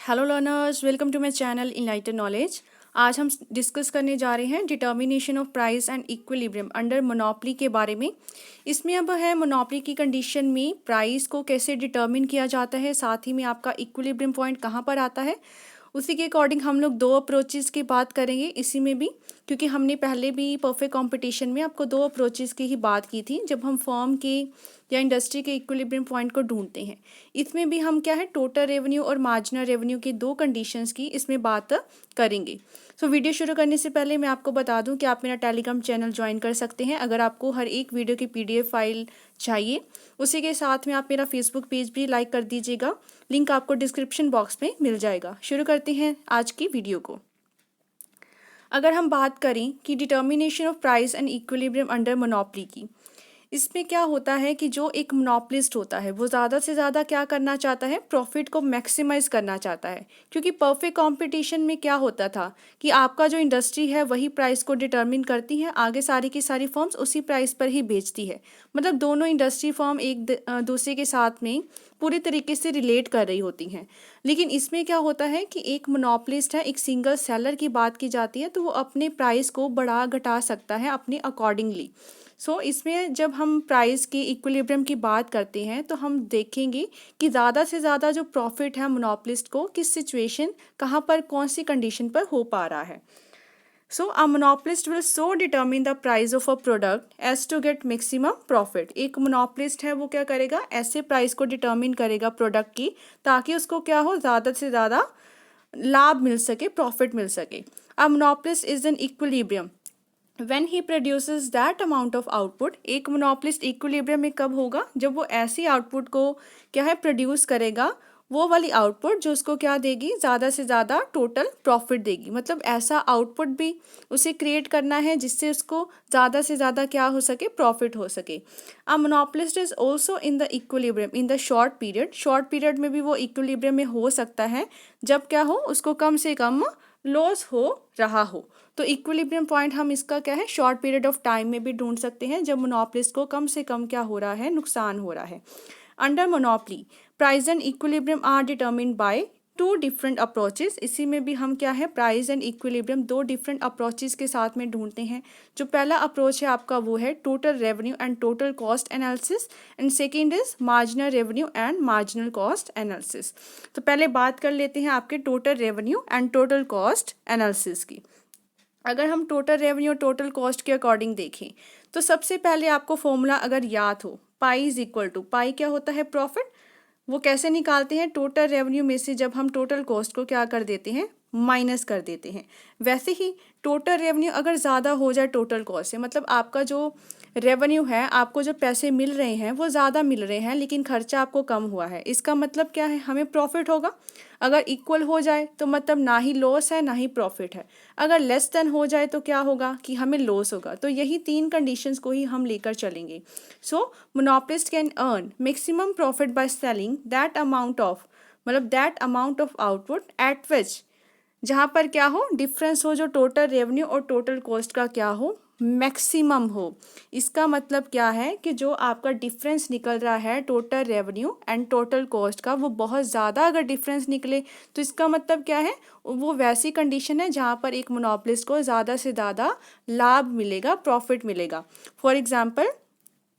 Hello learners, welcome to my channel enlighten knowledge. आज हम discuss करने जा रहे हैं determination of price and equilibrium under monopoly के बारे में। इसमें अब है मोनोपोली की कंडीशन में प्राइस को कैसे डिटर्मिन किया जाता है, साथ ही में आपका इक्विलिब्रियम पॉइंट कहाँ पर आता है। उसी के अकॉर्डिंग हम लोग दो अप्रोचेज़ की बात करेंगे इसी में भी, क्योंकि हमने पहले भी परफेक्ट कंपटीशन में आपको दो अप्रोचेज़ की ही बात की थी जब हम फर्म के या इंडस्ट्री के इक्विलिब्रियम पॉइंट को ढूंढते हैं। इसमें भी हम क्या है टोटल रेवेन्यू और मार्जिनल रेवेन्यू की दो कंडीशंस की इसमें बात करेंगे। सो वीडियो शुरू करने से पहले मैं आपको बता दूं कि आप मेरा टेलीग्राम चैनल ज्वाइन कर सकते हैं अगर आपको हर एक वीडियो की पीडीएफ फाइल चाहिए। उसी के साथ में आप मेरा फेसबुक पेज भी लाइक कर दीजिएगा, लिंक आपको डिस्क्रिप्शन बॉक्स में मिल जाएगा। शुरू करते हैं आज की वीडियो को। अगर हम बात करें कि determination of price and equilibrium under monopoly की, इसमें क्या होता है कि जो एक मोनोपोलिस्ट होता है वो ज़्यादा से ज़्यादा क्या करना चाहता है, प्रॉफिट को मैक्सिमाइज करना चाहता है। क्योंकि परफेक्ट कंपटीशन में क्या होता था कि आपका जो इंडस्ट्री है वही प्राइस को डिटर्मिन करती है, आगे सारी की सारी फर्म्स उसी प्राइस पर ही बेचती है। मतलब दोनों इंडस्ट्री फर्म एक दूसरे के साथ में पूरी तरीके से रिलेट कर रही होती हैं। लेकिन इसमें क्या होता है कि एक मोनोपोलिस्ट है, एक सिंगल सेलर की बात की जाती है तो वो अपने प्राइस को बढ़ा घटा सकता है अपने अकॉर्डिंगली। इसमें जब हम प्राइस की इक्विलिब्रियम की बात करते हैं तो हम देखेंगे कि ज़्यादा से ज़्यादा जो प्रॉफिट है मोनोपोलिस्ट को किस सिचुएशन, कहाँ पर, कौन सी कंडीशन पर हो पा रहा है। A monopolist will so determine the price of a product as to get maximum profit. एक मोनोपोलिस्ट है वो क्या करेगा, ऐसे प्राइस को डिटर्मिन करेगा प्रोडक्ट की ताकि उसको क्या हो, ज़्यादा से ज़्यादा लाभ मिल सके, प्रॉफिट मिल सके। A monopolist is an equilibrium when he produces that amount of output। एक मोनोपोलिस्ट इक्विलिब्रियम में कब होगा, जब वो ऐसी आउटपुट को क्या है प्रोड्यूस करेगा, वो वाली आउटपुट जो उसको क्या देगी, ज़्यादा से ज़्यादा टोटल प्रॉफिट देगी। मतलब ऐसा आउटपुट भी उसे क्रिएट करना है जिससे उसको ज़्यादा से ज़्यादा क्या हो सके, प्रॉफिट हो सके। A monopolist is also in the equilibrium in the short period. Short period में भी वो इक्विलिब्रियम में हो सकता है जब क्या हो, उसको कम से कम लॉस हो रहा हो। तो इक्विलिब्रियम पॉइंट हम इसका क्या है शॉर्ट पीरियड ऑफ टाइम में भी ढूंढ सकते हैं जब मोनोपोलिस्ट को कम से कम क्या हो रहा है, नुकसान हो रहा है। Under monopoly price and equilibrium are determined by two different approaches. इसी में भी हम क्या है प्राइस एंड इक्विलिब्रियम दो डिफरेंट अप्रोचेस के साथ में ढूंढते हैं। जो पहला अप्रोच है आपका वो है total revenue and total cost analysis, and second is marginal revenue and marginal cost analysis. तो पहले बात कर लेते हैं आपके total revenue and total cost analysis की। अगर हम टोटल रेवेन्यू और टोटल कॉस्ट के अकॉर्डिंग देखें तो सबसे पहले आपको फॉर्मूला अगर याद हो, पाई इज इक्वल टू, पाई क्या होता है, प्रॉफिट। वो कैसे निकालते हैं, टोटल रेवेन्यू में से जब हम टोटल कॉस्ट को क्या कर देते हैं, माइनस कर देते हैं। वैसे ही टोटल रेवेन्यू अगर ज़्यादा हो जाए टोटल कॉस्ट से, मतलब आपका जो रेवेन्यू है, आपको जो पैसे मिल रहे हैं वो ज़्यादा मिल रहे हैं लेकिन खर्चा आपको कम हुआ है, इसका मतलब क्या है, हमें प्रॉफिट होगा। अगर इक्वल हो जाए तो मतलब ना ही लॉस है ना ही प्रॉफिट है। अगर लेस देन हो जाए तो क्या होगा कि हमें लॉस होगा। तो यही तीन कंडीशंस को ही हम लेकर चलेंगे। Monopolist can earn maximum profit by selling that amount of, मतलब that amount of output at which, जहाँ पर क्या हो, डिफरेंस हो जो टोटल रेवेन्यू और टोटल कॉस्ट का क्या हो, मैक्सिमम हो। इसका मतलब क्या है कि जो आपका डिफरेंस निकल रहा है total revenue and total cost का, वो बहुत ज़्यादा अगर डिफरेंस निकले तो इसका मतलब क्या है, वो वैसी कंडीशन है जहाँ पर एक मोनोपोलिस्ट को ज़्यादा से ज़्यादा लाभ मिलेगा, प्रॉफिट मिलेगा। फॉर एग्जाम्पल,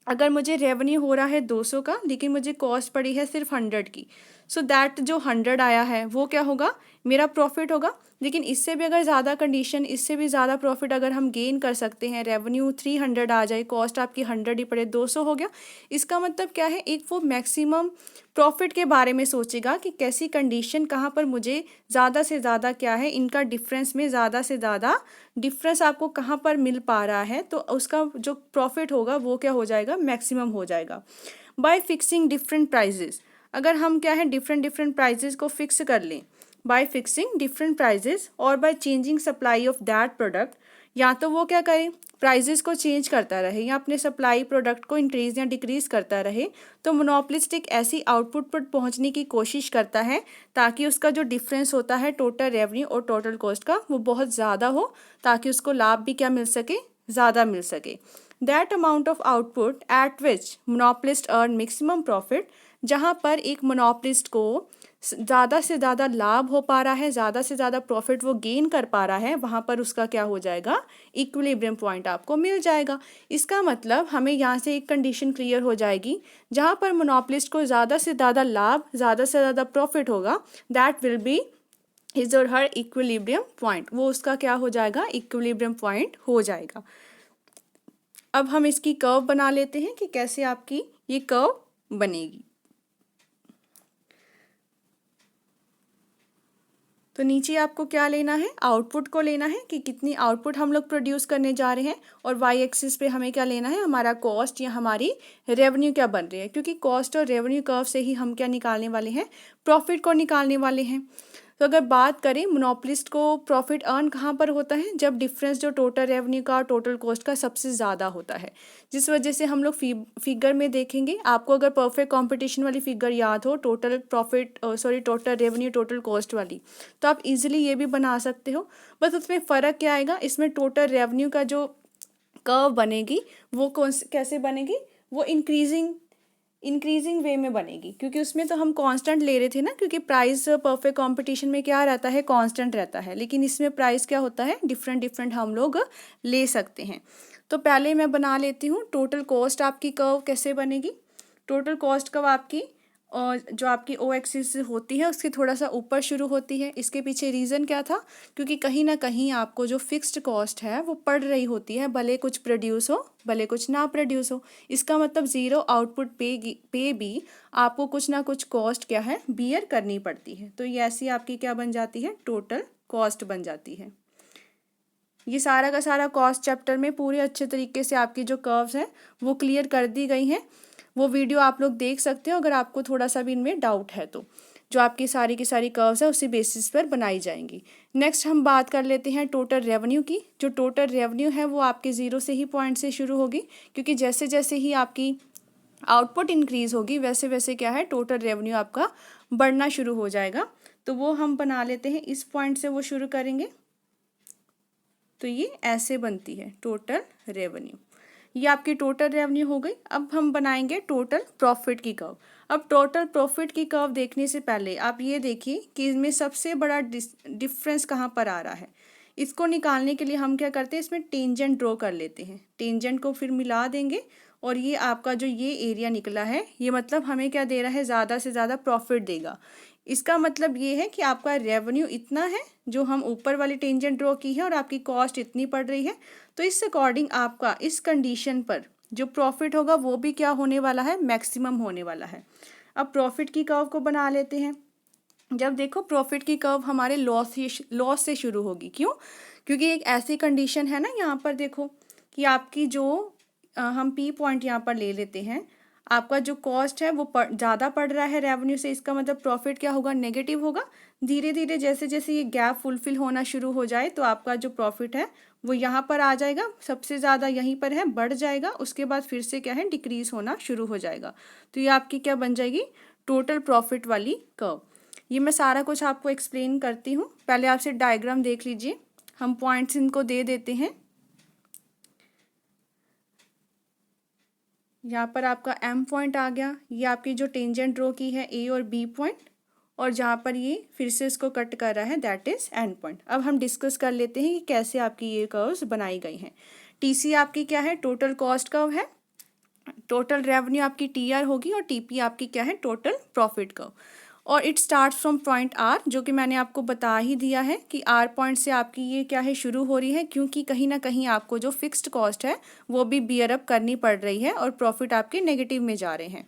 अगर मुझे रेवेन्यू हो रहा है 200 का लेकिन मुझे कॉस्ट पड़ी है सिर्फ 100 की, सो दैट जो 100 आया है वो क्या होगा, मेरा प्रॉफिट होगा। लेकिन इससे भी अगर ज़्यादा कंडीशन, इससे भी ज़्यादा प्रॉफिट अगर हम गेन कर सकते हैं, रेवेन्यू 300 आ जाए, कॉस्ट आपकी 100 ही पड़े, 200 हो गया, इसका मतलब क्या है, एक वो मैक्सिमम प्रॉफिट के बारे में सोचेगा कि कैसी कंडीशन, कहाँ पर मुझे ज़्यादा से ज़्यादा क्या है, इनका डिफरेंस में ज़्यादा से ज़्यादा डिफरेंस आपको कहाँ पर मिल पा रहा है, तो उसका जो प्रॉफिट होगा वो क्या हो जाएगा, मैक्सिमम हो जाएगा। बाय फिक्सिंग डिफरेंट प्राइजेस, अगर हम क्या है डिफरेंट प्राइजेस को फिक्स कर लें, बाय फिक्सिंग डिफरेंट प्राइजेस और by changing supply of that product, या तो वो क्या करें, प्राइजेस को चेंज करता रहे या अपने सप्लाई प्रोडक्ट को इंक्रीज या डिक्रीज करता रहे, तो मोनोपोलिस्ट एक ऐसी आउटपुट पर पहुंचने की कोशिश करता है ताकि उसका जो डिफरेंस होता है टोटल रेवेन्यू और टोटल कॉस्ट का वो बहुत ज़्यादा हो, ताकि उसको लाभ भी क्या मिल सके, ज़्यादा मिल सके। That amount of output at which monopolist earn maximum profit, जहाँ पर एक मोनोपोलिस्ट को ज़्यादा से ज़्यादा लाभ हो पा रहा है, ज़्यादा से ज़्यादा प्रॉफिट वो गेन कर पा रहा है, वहाँ पर उसका क्या हो जाएगा, इक्विलिब्रियम पॉइंट आपको मिल जाएगा। इसका मतलब हमें यहाँ से एक कंडीशन क्लियर हो जाएगी, जहाँ पर मोनोपोलिस्ट को ज़्यादा से ज़्यादा लाभ, ज़्यादा से ज़्यादा प्रॉफिट होगा, दैट विल बी हिज और हर इक्विलिब्रियम पॉइंट, वो उसका क्या हो जाएगा, इक्विलिब्रियम पॉइंट हो जाएगा। अब हम इसकी कर्व बना लेते हैं कि कैसे आपकी ये कर्व बनेगी। तो नीचे आपको क्या लेना है, आउटपुट को लेना है कि कितनी आउटपुट हम लोग प्रोड्यूस करने जा रहे हैं, और वाई एक्सिस पे हमें क्या लेना है, हमारा कॉस्ट या हमारी रेवेन्यू क्या बन रही है, क्योंकि कॉस्ट और रेवेन्यू कर्व से ही हम क्या निकालने वाले हैं, प्रॉफिट को निकालने वाले हैं। तो अगर बात करें मोनोपोलिस्ट को प्रॉफिट अर्न कहाँ पर होता है, जब डिफरेंस जो टोटल रेवेन्यू का और टोटल कॉस्ट का सबसे ज़्यादा होता है, जिस वजह से हम लोग फिगर में देखेंगे। आपको अगर परफेक्ट कंपटीशन वाली फिगर याद हो, total profit total revenue total cost वाली, तो आप इजीली ये भी बना सकते हो। बस उसमें फ़र्क क्या आएगा, इसमें टोटल रेवेन्यू का जो कर्व बनेगी वो कैसे बनेगी, वो इंक्रीजिंग वे में बनेगी, क्योंकि उसमें तो हम कांस्टेंट ले रहे थे ना, क्योंकि प्राइस परफेक्ट कंपटीशन में क्या रहता है, कांस्टेंट रहता है, लेकिन इसमें प्राइस क्या होता है, डिफरेंट हम लोग ले सकते हैं। तो पहले मैं बना लेती हूँ टोटल कॉस्ट आपकी कर्व कैसे बनेगी। टोटल कॉस्ट कर्व आपकी जो आपकी ओ एक्सिस होती है उसके थोड़ा सा ऊपर शुरू होती है। इसके पीछे रीज़न क्या था, क्योंकि कहीं ना कहीं आपको जो फिक्स्ड कॉस्ट है वो पड़ रही होती है, भले कुछ प्रोड्यूस हो भले कुछ ना प्रोड्यूस हो। इसका मतलब ज़ीरो आउटपुट पे भी आपको कुछ ना कुछ कॉस्ट क्या है, बियर करनी पड़ती है। तो ये ऐसी आपकी क्या बन जाती है, टोटल कॉस्ट बन जाती है। ये सारा का सारा कॉस्ट चैप्टर में पूरे अच्छे तरीके से आपकी जो कर्व्स हैं वो क्लियर कर दी गई हैं। वो वीडियो आप लोग देख सकते हो अगर आपको थोड़ा सा भी इनमें डाउट है तो। जो आपकी सारी की सारी कर्व्स है उसी बेसिस पर बनाई जाएंगी। नेक्स्ट हम बात कर लेते हैं टोटल रेवेन्यू की। जो टोटल रेवेन्यू है वो आपके ज़ीरो से ही पॉइंट से शुरू होगी, क्योंकि जैसे जैसे ही आपकी आउटपुट इंक्रीज होगी वैसे वैसे क्या है, टोटल रेवेन्यू आपका बढ़ना शुरू हो जाएगा। तो वो हम बना लेते हैं, इस पॉइंट से वो शुरू करेंगे। तो ये ऐसे बनती है टोटल रेवेन्यू। ये आपकी टोटल रेवेन्यू हो गई। अब हम बनाएंगे टोटल प्रॉफिट की कर्व। अब टोटल प्रॉफिट की कर्व देखने से पहले आप ये देखिए कि इसमें सबसे बड़ा डिफरेंस कहाँ पर आ रहा है। इसको निकालने के लिए हम क्या करते हैं, इसमें टेंजेंट ड्रॉ कर लेते हैं। टेंजेंट को फिर मिला देंगे और ये आपका जो ये एरिया निकला है ये मतलब हमें क्या दे रहा है, ज़्यादा से ज़्यादा प्रॉफिट देगा। इसका मतलब ये है कि आपका रेवेन्यू इतना है जो हम ऊपर वाली टेंजेंट ड्रॉ की है और आपकी कॉस्ट इतनी पड़ रही है। तो इस अकॉर्डिंग आपका इस कंडीशन पर जो प्रॉफिट होगा वो भी क्या होने वाला है, मैक्सिमम होने वाला है। अब प्रॉफिट की कर्व को बना लेते हैं। जब देखो प्रॉफिट की कर्व हमारे लॉस से शुरू होगी। क्यों, क्योंकि एक ऐसी कंडीशन है ना यहाँ पर देखो कि आपकी जो हम पी पॉइंट यहाँ पर ले लेते हैं, आपका जो कॉस्ट है वो ज़्यादा पड़ रहा है रेवेन्यू से। इसका मतलब प्रॉफिट क्या होगा, नेगेटिव होगा। धीरे धीरे जैसे जैसे ये गैप फुलफिल होना शुरू हो जाए तो आपका जो प्रॉफिट है वो यहाँ पर आ जाएगा, सबसे ज़्यादा यहीं पर है, बढ़ जाएगा। उसके बाद फिर से क्या है, डिक्रीज होना शुरू हो जाएगा। तो ये आपकी क्या बन जाएगी, टोटल प्रॉफिट वाली कर्व। ये मैं सारा कुछ आपको एक्सप्लेन करती हूँ। पहले आपसे डायग्राम देख लीजिए, हम पॉइंट्स इनको दे देते हैं। यहाँ पर आपका एम पॉइंट आ गया, ये आपकी जो टेंजेंट ड्रॉ की है ए और बी पॉइंट, और जहाँ पर ये फिर से इसको कट कर रहा है दैट इज एंड पॉइंट। अब हम डिस्कस कर लेते हैं कि कैसे आपकी ये कर्व्स बनाई गई हैं। टीसी आपकी क्या है, टोटल कॉस्ट कर्व है। टोटल रेवेन्यू आपकी टीआर होगी और टीपी आपकी क्या है, टोटल प्रॉफिट कर्व। और it start from point R, जो कि मैंने आपको बता ही दिया है कि आर पॉइंट से आपकी ये क्या है, शुरू हो रही है, क्योंकि कहीं ना कहीं आपको जो फिक्स्ड कॉस्ट है वो भी बियर अप करनी पड़ रही है और प्रॉफिट आपके नेगेटिव में जा रहे हैं।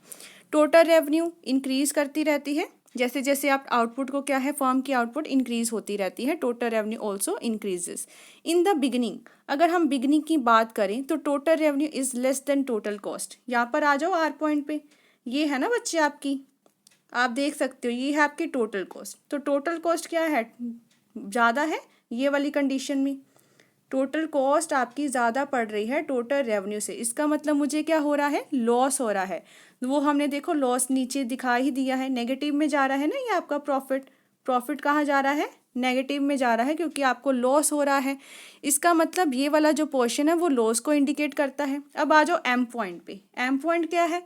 टोटल रेवेन्यू इंक्रीज करती रहती है, जैसे जैसे आप आउटपुट को क्या है, फर्म की आउटपुट इंक्रीज होती रहती है। Total revenue also increases in the beginning. अगर हम बिगनिंग की बात करें तो total revenue is less than total cost. यहाँ पर आ जाओ आर पॉइंट पे, ये है ना बच्चे आपकी, आप देख सकते हो ये है आपकी टोटल कॉस्ट। तो टोटल कॉस्ट क्या है, ज़्यादा है ये वाली कंडीशन में। टोटल कॉस्ट आपकी ज़्यादा पड़ रही है टोटल रेवेन्यू से। इसका मतलब मुझे क्या हो रहा है, लॉस हो रहा है। वो हमने देखो लॉस नीचे दिखा ही दिया है, नेगेटिव में जा रहा है ना ये आपका प्रॉफिट। प्रॉफिट कहाँ जा रहा है, नेगेटिव में जा रहा है, क्योंकि आपको लॉस हो रहा है। इसका मतलब ये वाला जो पोर्शन है वो लॉस को इंडिकेट करता है। अब आ जाओ एम पॉइंट पे। एम पॉइंट क्या है,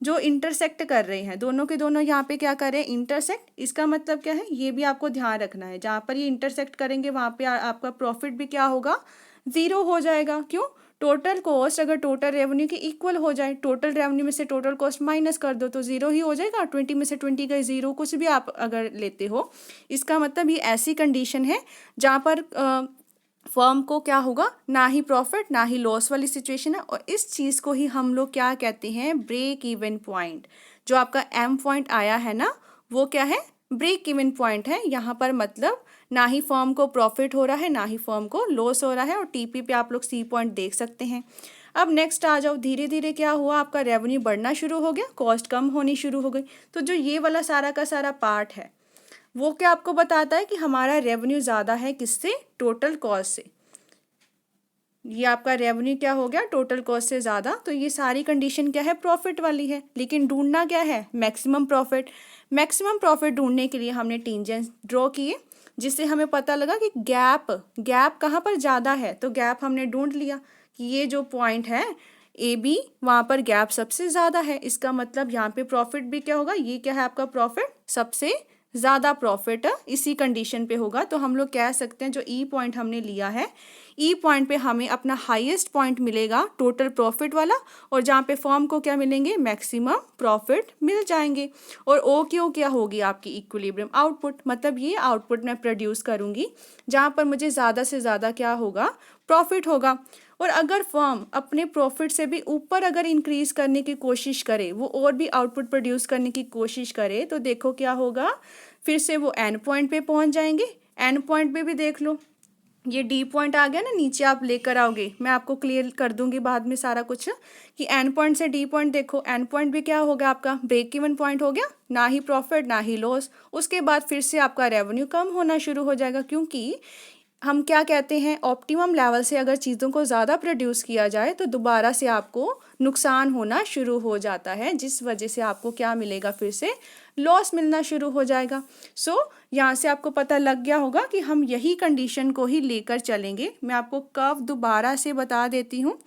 जो इंटरसेक्ट कर रहे हैं, दोनों के दोनों यहाँ पे क्या कर रहे हैं, इंटरसेक्ट। इसका मतलब क्या है, ये भी आपको ध्यान रखना है, जहाँ पर ये इंटरसेक्ट करेंगे वहाँ पे आपका प्रॉफिट भी क्या होगा, ज़ीरो हो जाएगा। क्यों, टोटल कॉस्ट अगर टोटल रेवेन्यू के इक्वल हो जाए, टोटल रेवेन्यू में से टोटल कॉस्ट माइनस कर दो तो ज़ीरो ही हो जाएगा। 20 में से 20 गए ज़ीरो, कुछ भी आप अगर लेते हो, इसका मतलब ये ऐसी कंडीशन है जहाँ पर फर्म को क्या होगा, ना ही प्रॉफिट ना ही लॉस वाली सिचुएशन है। और इस चीज़ को ही हम लोग क्या कहते हैं, ब्रेक इवन पॉइंट। जो आपका एम पॉइंट आया है ना, वो क्या है, ब्रेक इवन पॉइंट है। यहाँ पर मतलब ना ही फर्म को प्रॉफिट हो रहा है ना ही फर्म को लॉस हो रहा है। और टीपी पे आप लोग सी पॉइंट देख सकते हैं। अब नेक्स्ट आ जाओ, धीरे धीरे क्या हुआ, आपका रेवेन्यू बढ़ना शुरू हो गया, कॉस्ट कम होनी शुरू हो गई। तो जो ये वाला सारा का सारा पार्ट है वो क्या आपको बताता है कि हमारा रेवेन्यू ज़्यादा है किससे, टोटल कॉस्ट से। ये आपका रेवेन्यू क्या हो गया, टोटल कॉस्ट से ज़्यादा। तो ये सारी कंडीशन क्या है, प्रॉफिट वाली है। लेकिन ढूंढना क्या है, मैक्सिमम प्रॉफिट। मैक्सिमम प्रॉफिट ढूंढने के लिए हमने टेंजेंट ड्रॉ किए, जिससे हमें पता लगा कि गैप कहाँ पर ज़्यादा है। तो गैप हमने ढूंढ लिया कि ये जो पॉइंट है ए बी, वहाँ पर गैप सबसे ज़्यादा है। इसका मतलब यहाँ पे प्रॉफिट भी क्या होगा, ये क्या है आपका प्रॉफिट, सबसे ज़्यादा प्रॉफिट इसी कंडीशन पे होगा। तो हम लोग कह सकते हैं जो ई पॉइंट हमने लिया है, ई पॉइंट पे हमें अपना हाईएस्ट पॉइंट मिलेगा टोटल प्रॉफिट वाला, और जहाँ पे फर्म को क्या मिलेंगे, मैक्सिमम प्रॉफिट मिल जाएंगे। और ओ क्यू क्या होगी, आपकी इक्विलिब्रियम आउटपुट। मतलब ये आउटपुट मैं प्रोड्यूस करूँगी जहाँ पर मुझे ज़्यादा से ज़्यादा क्या होगा, प्रॉफिट होगा। और अगर फर्म अपने प्रॉफिट से भी ऊपर अगर इंक्रीज करने की कोशिश करे, वो और भी आउटपुट प्रोड्यूस करने की कोशिश करे, तो देखो क्या होगा, फिर से वो एंड पॉइंट पे पहुंच जाएंगे। एंड पॉइंट पे भी देख लो, ये डी पॉइंट आ गया ना, नीचे आप लेकर आओगे, मैं आपको क्लियर कर दूंगी बाद में सारा कुछ कि एंड पॉइंट से डी पॉइंट देखो। एंड पॉइंट भी क्या होगा आपका, ब्रेक इवन पॉइंट हो गया, ना ही प्रॉफिट ना ही लॉस। उसके बाद फिर से आपका रेवेन्यू कम होना शुरू हो जाएगा, क्योंकि हम क्या कहते हैं, ऑप्टिमम लेवल से अगर चीज़ों को ज़्यादा प्रोड्यूस किया जाए तो दोबारा से आपको नुकसान होना शुरू हो जाता है, जिस वजह से आपको क्या मिलेगा, फिर से लॉस मिलना शुरू हो जाएगा। यहाँ से आपको पता लग गया होगा कि हम यही कंडीशन को ही लेकर चलेंगे। मैं आपको कर्व दोबारा से बता देती हूँ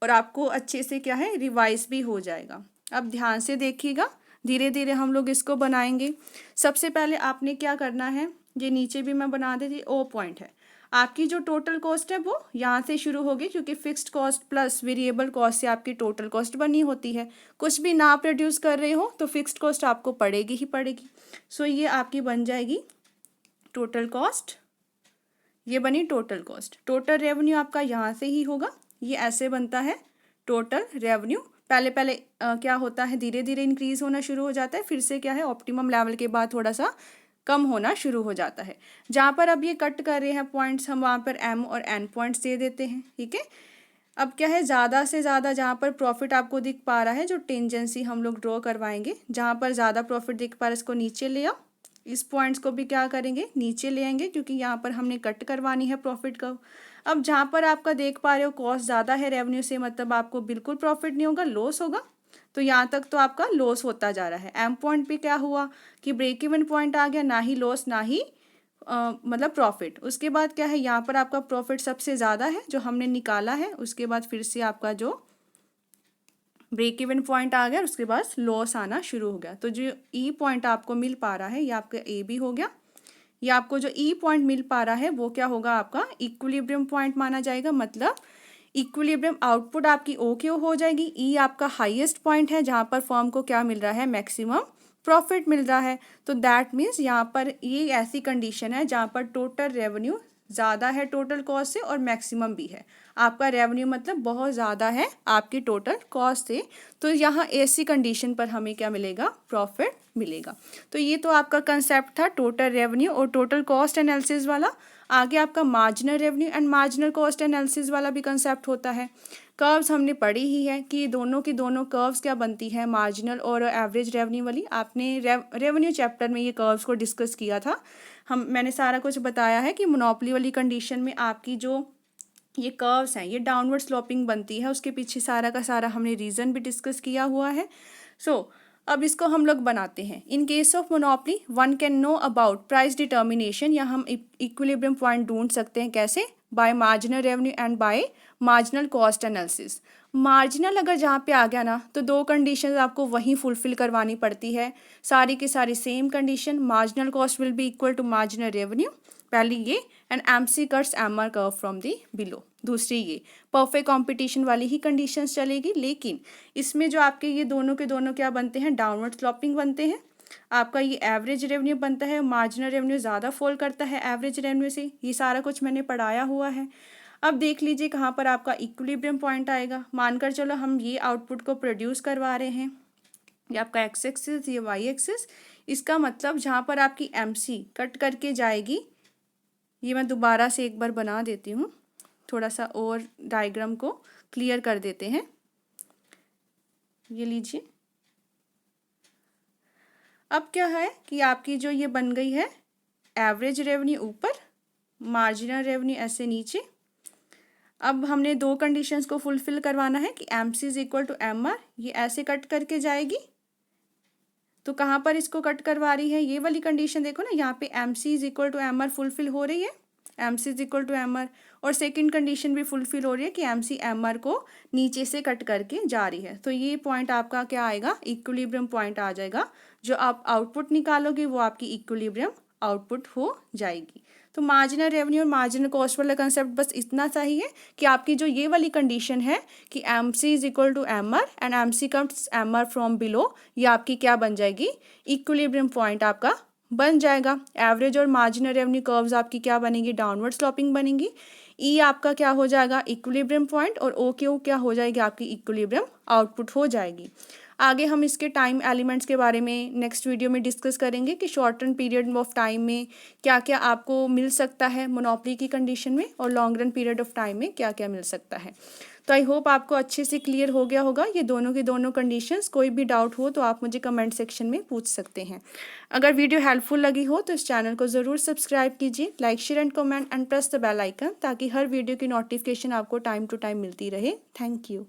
और आपको अच्छे से क्या है, रिवाइज भी हो जाएगा। अब ध्यान से देखिएगा, धीरे धीरे हम लोग इसको बनाएंगे। सबसे पहले आपने क्या करना है, ये नीचे भी मैं बना देती, ओ पॉइंट है आपकी जो टोटल कॉस्ट है वो यहाँ से शुरू होगी, क्योंकि fixed cost plus variable cost से आपकी टोटल कॉस्ट बनी होती है। कुछ भी ना प्रोड्यूस कर रहे हो तो फिक्स्ड कॉस्ट आपको पड़ेगी ही पड़ेगी। ये आपकी बन जाएगी टोटल कॉस्ट, ये बनी टोटल कॉस्ट। टोटल रेवेन्यू आपका यहाँ से ही होगा, ये ऐसे बनता है टोटल रेवेन्यू। पहले पहले क्या होता है, धीरे धीरे इंक्रीज होना शुरू हो जाता है, फिर से क्या है, ऑप्टिमम लेवल के बाद थोड़ा सा कम होना शुरू हो जाता है। जहाँ पर अब ये कट कर रहे हैं पॉइंट्स, हम वहाँ पर एम और एन पॉइंट्स दे देते हैं। ठीक है, अब क्या है, ज़्यादा से ज़्यादा जहाँ पर प्रॉफिट आपको दिख पा रहा है, जो टेंजेंसी हम लोग ड्रॉ करवाएंगे, जहाँ पर ज़्यादा प्रॉफिट दिख पा रहा है इसको नीचे ले आओ। इस पॉइंट्स को भी क्या करेंगे, नीचे ले आएंगे, क्योंकि यहाँ पर हमने कट करवानी है प्रॉफिट का। अब जहाँ पर आपका देख पा रहे हो कॉस्ट ज़्यादा है रेवेन्यू से, मतलब आपको बिल्कुल प्रॉफिट नहीं होगा, लॉस होगा। तो यहाँ तक तो आपका लॉस होता जा रहा है। एम पॉइंट पे क्या हुआ कि ब्रेक इवन पॉइंट आ गया, ना ही लॉस ना ही मतलब प्रॉफिट। उसके बाद क्या है, यहाँ पर आपका प्रॉफिट सबसे ज़्यादा है जो हमने निकाला है। उसके बाद फिर से आपका जो ब्रेक इवन पॉइंट आ गया, उसके बाद लॉस आना शुरू हो गया। तो जो ई पॉइंट आपको मिल पा रहा है, ये आपका ए बी हो गया। ये आपको जो ई पॉइंट मिल पा रहा है वो क्या होगा, आपका इक्विलिब्रियम पॉइंट माना जाएगा। मतलब इक्विलिब्रियम आउटपुट आपकी ओ क्यू हो जाएगी। ई आपका हाईएस्ट पॉइंट है जहाँ पर फर्म को क्या मिल रहा है, मैक्सिमम प्रॉफिट मिल रहा है। तो दैट मीन्स यहाँ पर ये ऐसी कंडीशन है जहाँ पर टोटल रेवेन्यू ज़्यादा है टोटल कॉस्ट से और मैक्सिमम भी है। आपका रेवेन्यू मतलब बहुत ज़्यादा है आपकी टोटल कॉस्ट से। तो यहाँ ऐसी कंडीशन पर हमें क्या मिलेगा, प्रॉफिट मिलेगा। तो ये तो आपका कंसेप्ट था टोटल रेवेन्यू और टोटल कॉस्ट एनालिसिस वाला। आगे आपका marginal revenue and marginal cost analysis वाला भी कंसेप्ट होता है। कर्व्स हमने पढ़ी ही है कि दोनों की दोनों कर्व्स क्या बनती है, मार्जिनल और एवरेज रेवेन्यू वाली। आपने रेवेन्यू चैप्टर में ये कर्व्स को डिस्कस किया था। मैंने सारा कुछ बताया है कि मोनोपोली वाली कंडीशन में आपकी जो ये कर्व्स हैं ये डाउनवर्ड स्लोपिंग बनती है। उसके पीछे सारा का सारा हमने रीज़न भी डिस्कस किया हुआ है। अब इसको हम लोग बनाते हैं। In case of monopoly one can know about price determination, या हम इक्विलिब्रियम पॉइंट ढूंढ सकते हैं कैसे, by marginal revenue and by marginal cost analysis. Marginal अगर जहाँ पे आ गया ना तो दो कंडीशन आपको वहीं फुलफिल करवानी पड़ती है, सारी की सारी same condition. Marginal cost will be equal to marginal revenue, पहली ये, and MC cuts MR curve from the below, दूसरी ये। परफेक्ट कंपटीशन वाली ही कंडीशंस चलेगी, लेकिन इसमें जो आपके ये दोनों के दोनों क्या बनते हैं, डाउनवर्ड स्लोपिंग बनते हैं। आपका ये एवरेज रेवेन्यू बनता है, मार्जिनल रेवेन्यू ज़्यादा फॉल करता है एवरेज रेवेन्यू से, ये सारा कुछ मैंने पढ़ाया हुआ है। अब देख लीजिए कहाँ पर आपका इक्विलिब्रियम पॉइंट आएगा। मानकर चलो हम ये आउटपुट को प्रोड्यूस करवा रहे हैं, ये आपका एक्स एक्सिस, ये वाई एक्सिस। इसका मतलब जहाँ पर आपकी MC कट करके जाएगी, ये मैं दोबारा से एक बार बना देती हूँ, थोड़ा सा और डायग्राम को क्लियर कर देते हैं। ये लीजिए, अब क्या है कि आपकी जो ये बन गई है एवरेज रेवेन्यू ऊपर, मार्जिनल रेवेन्यू ऐसे नीचे। अब हमने दो कंडीशंस को फुलफिल करवाना है कि MC is equal to MR, ये ऐसे कट करके जाएगी। तो कहाँ पर इसको कट करवा रही है, ये वाली कंडीशन देखो ना, यहाँ पे MC is equal to MR fulfil हो रही है, MC is equal to MR। और सेकंड कंडीशन भी फुलफिल हो रही है कि MC MR को नीचे से कट करके जा रही है। तो ये पॉइंट आपका क्या आएगा, इक्विलिब्रियम पॉइंट आ जाएगा। जो आप आउटपुट निकालोगे वो आपकी इक्विलिब्रियम आउटपुट हो जाएगी। तो मार्जिनल रेवेन्यू और मार्जिनल कॉस्ट वाला कंसेप्ट बस इतना सा ही है कि आपकी जो ये वाली कंडीशन है कि MC is equal to MR and MC comes MR from below, ये आपकी क्या बन जाएगी, इक्विलिब्रियम पॉइंट आपका बन जाएगा। एवरेज और मार्जिनल रेवेन्यू कर्व्स आपकी क्या बनेंगी, डाउनवर्ड स्लोपिंग बनेंगी। E आपका क्या हो जाएगा, इक्विलिब्रियम पॉइंट, और OQ क्या हो जाएगी, आपकी इक्विलिब्रियम आउटपुट हो जाएगी। आगे हम इसके टाइम एलिमेंट्स के बारे में नेक्स्ट वीडियो में डिस्कस करेंगे कि short run period of time में क्या क्या आपको मिल सकता है मोनोपोली की कंडीशन में, और long run period of time में क्या क्या मिल सकता है। तो आई होप आपको अच्छे से क्लियर हो गया होगा ये दोनों की दोनों कंडीशंस। कोई भी डाउट हो तो आप मुझे कमेंट सेक्शन में पूछ सकते हैं। अगर वीडियो हेल्पफुल लगी हो तो इस चैनल को ज़रूर सब्सक्राइब कीजिए, like share and comment and press the bell icon, ताकि हर वीडियो की नोटिफिकेशन आपको टाइम टू टाइम मिलती रहे। Thank you.